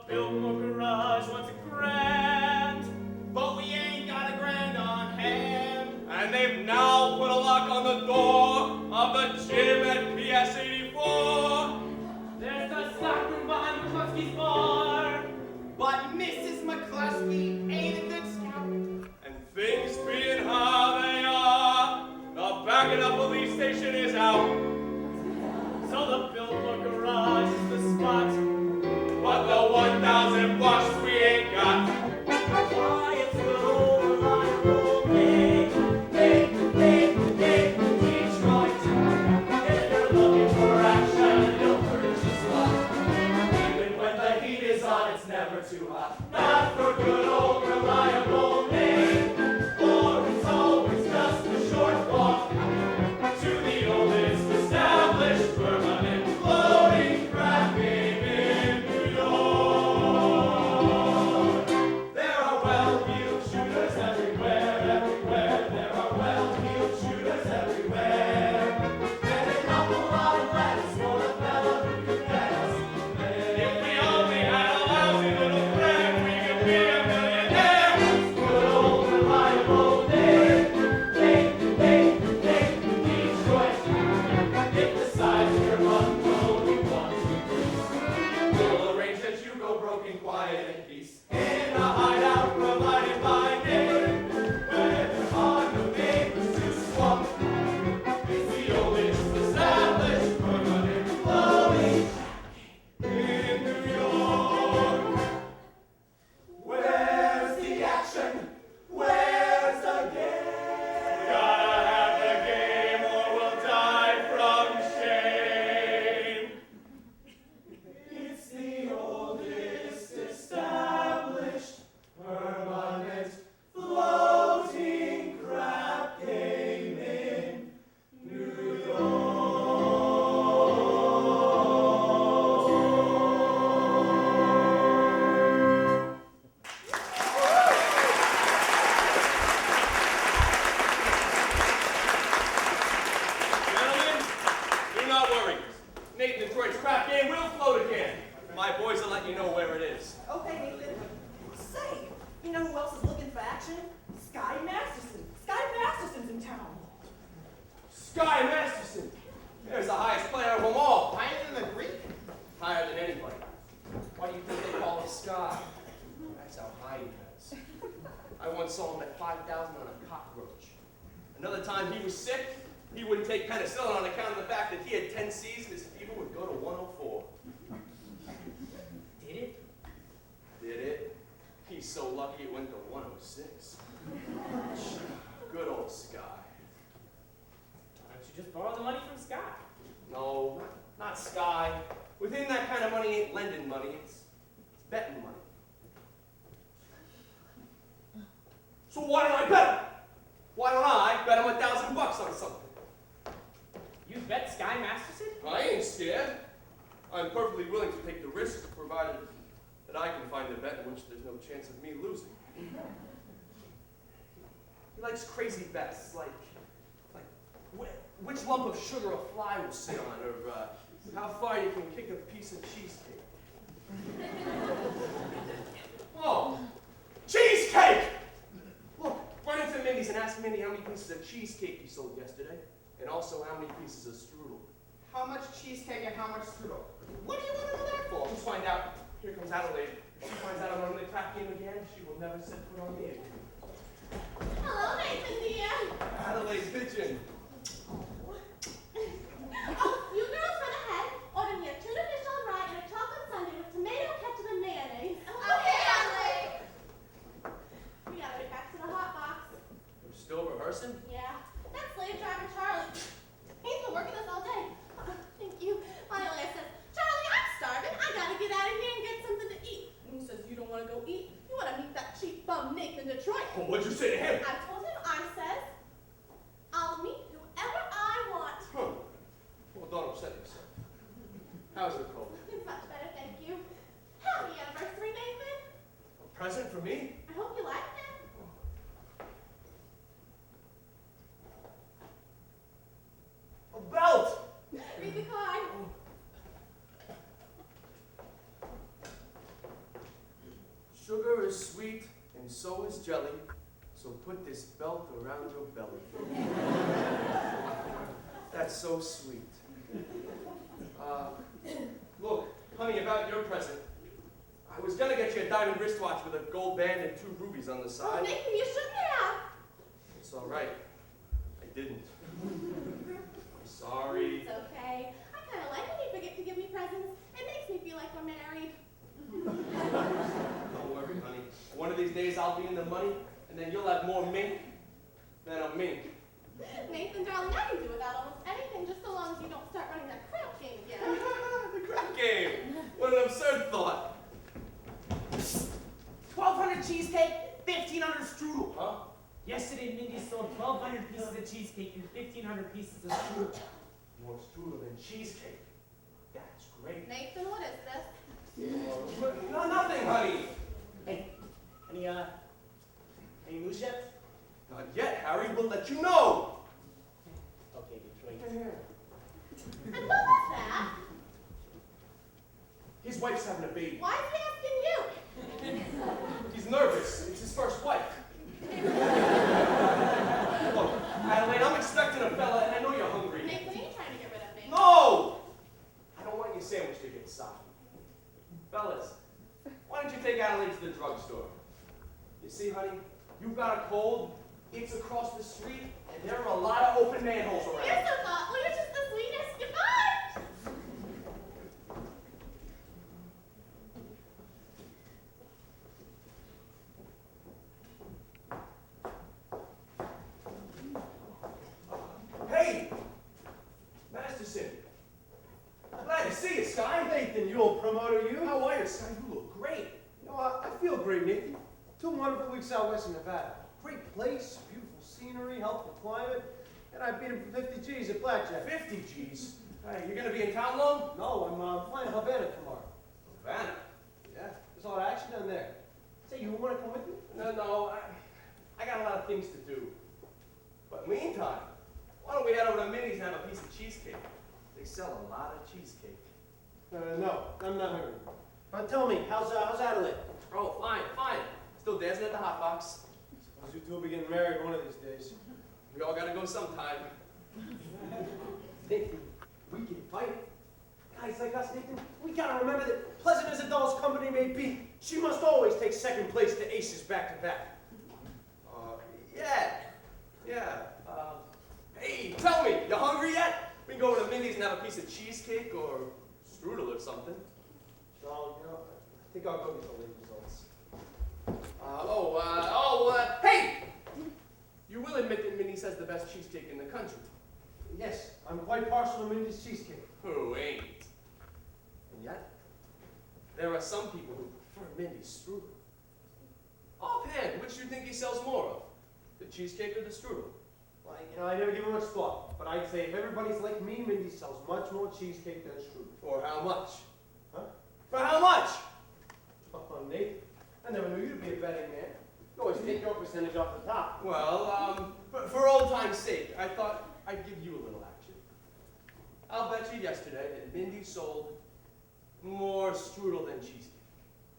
built more garage, wants a grand, but we ain't got a grand on hand. And they've now put a lock on the door of the gym at PS 84. There's a stock room behind McCluskey's bar, but Mrs. McCluskey ain't a good scout. And things being how they are, the back of the police station is out. So the Billboard garage is the spot, but the 1,000 bucks we ain't got. Why, it's the old reliable day, Detroit. If you're looking for action, you'll purchase lot. Even when the heat is on, it's never too hot. Not for good old reliable Maine, or it's always just a short walk to the oldest established permanent floating crab game in New York. There are well-heeled shooters everywhere, everywhere. There are well-heeled shooters everywhere. There's an awful lot of less for the fella who can get us there. If we only had a lousy little friend, we could be a millionaire. Good old reliable Detroit. If the size of your bungalow you want to increase, we'll arrange that you go broke in quiet and peace. In a hideout provided by Nick, where there are no neighbors to swamp, it's the oldest established permanent floating in New York. Where's the action? Where's the game? Gotta have the game or we'll die from shame. It's the oldest established permanent floating crab game in New York. Gentlemen, do not worry. Nathan Detroit's crap game will float again. My boys will let you know where it is. Okay, Nathan. Say, you know who else is looking for action? Sky Masterson. Sky Masterson's in town. Sky Masterson. There's the highest player of them all. Higher than the Greek? Higher than anybody. Why do you think they call him Sky? That's how high he is. I once saw him at 5,000 on a cockroach. Another time he was sick, he wouldn't take penicillin on account of the fact that he had 10 C's and his fever would go to 104. Did it? Did it? He's so lucky it went to 106. Good old Sky. Why don't you just borrow the money from Sky? No, not Sky. With him, that kind of money ain't lending money, it's betting money. So why don't I bet him? Why don't I bet him 1,000 bucks on something? You bet Sky Masterson? I ain't scared. I'm perfectly willing to take the risk, provided that I can find a bet in which there's no chance of me losing. He likes crazy bets, like which lump of sugar a fly will sit on, or how far you can kick a piece of cheesecake. Oh, cheesecake! Look, run into Mindy's and ask Mindy how many pieces of cheesecake you sold yesterday, and also how many pieces of strudel. How much cheesecake and how much strudel? What do you want to know that for? Just find out. Here comes Adelaide. If she finds out I'm running the crap game again, she will never set foot on me again. Hello, Nathan, dear. Adelaide pigeon. Oh, you girls run ahead. Order me a tuna fish on rye and a chocolate sundae with tomato, ketchup, and mayonnaise. Okay, Adelaide. We gotta get back to the hot box. We're still rehearsing? Yeah, that slave driver Charlie. He's been working us all day. Thank you. Finally, I said, Charlie, I'm starving. I gotta get out of here and get something to eat. And he says, you don't want to go eat. You want to meet that cheap bum Nathan Detroit. Oh, what'd you say to him? I told him, I said, I'll meet whoever I want. Huh. Well, don't upset yourself. How's the cold? It's much better, thank you. Happy anniversary, Nathan. A present for me? I hope you liked it. A belt! Read the card. is sweet, and so is jelly, so put this belt around your belly. That's so sweet. Look, honey, about your present. I was gonna get you a diamond wristwatch with a gold band and 2 rubies on the Oh, side. Nathan, you shouldn't have. It's all right. I didn't. I'm sorry. It's okay. I kind of like when you forget to give me presents. It makes me feel like we're married. Don't worry, honey. One of these days I'll be in the money, and then you'll have more mink than a mink. Nathan, darling, I can do without almost anything, just so long as you don't start running that crap game again. The crap game. What an absurd thought. 1,200 cheesecake, 1,500 strudel. Huh? Yesterday, Mindy sold 1,200 pieces of cheesecake and 1,500 pieces of strudel. More strudel than cheesecake. That's great. Nathan, what is this? No, nothing, honey. Hey, any news yet? Not yet, Harry. We'll let you know. Okay, Detroit. And what was that? His wife's having a baby. Why is he asking you? He's nervous. It's his first wife. Look, Adelaide, I'm expecting a fella, and I know you're hungry. Nathan, are you trying to get rid of me? No! I don't want your sandwich to get soggy. Fellas, why don't you take Adelaide to the drugstore? You see, honey, you've got a cold, it's across the street, and there are a lot of open manholes You're around. so thoughtful. You're just the sweetest. Goodbye. Hey! Masterson. Glad to see you, Sky. Nathan, you old promoter, you. How are you, Sky? You look great. You know, I feel great, Nathan. 2 wonderful weeks out west in Nevada. Great place, beautiful scenery, healthful climate, and I beat him for 50 G's at blackjack. 50 G's. Hey, you're gonna be in town long? No, I'm flying to Havana tomorrow. Havana. Yeah, there's a lot of action down there. Say, you want to come with me? No, I got a lot of things to do. But meantime, why don't we head over to Minnie's and have a piece of cheesecake? They sell a lot of cheesecake. No, I'm not hungry. Tell me, how's Adelaide? Oh, fine. Still dancing at the hot box. Suppose you two will be getting married one of these days. We all gotta go sometime. Nathan, we can fight. Guys like us, Nathan, we gotta remember that pleasant as a doll's company may be, she must always take second place to aces back to back. Yeah. Hey, tell me, you hungry yet? We can go over to Minnie's and have a piece of cheesecake or strudel or something. So, I think I'll go get the late results. Hey! You will admit that Minnie's has the best cheesecake in the country. Yes, I'm quite partial to Mindy's cheesecake. Who ain't? And yet, there are some people who prefer Minnie's strudel. Offhand, which do you think he sells more of? The cheesecake or the strudel? Well, I never give it much thought, but I'd say if everybody's like me, Mindy sells much more cheesecake than strudel. For how much? Huh? For how much? Oh, Nathan, I never knew you'd be a betting man. You always take your percentage off the top. Well, for old time's sake, I thought I'd give you a little action. I'll bet you yesterday that Mindy sold more strudel than cheesecake.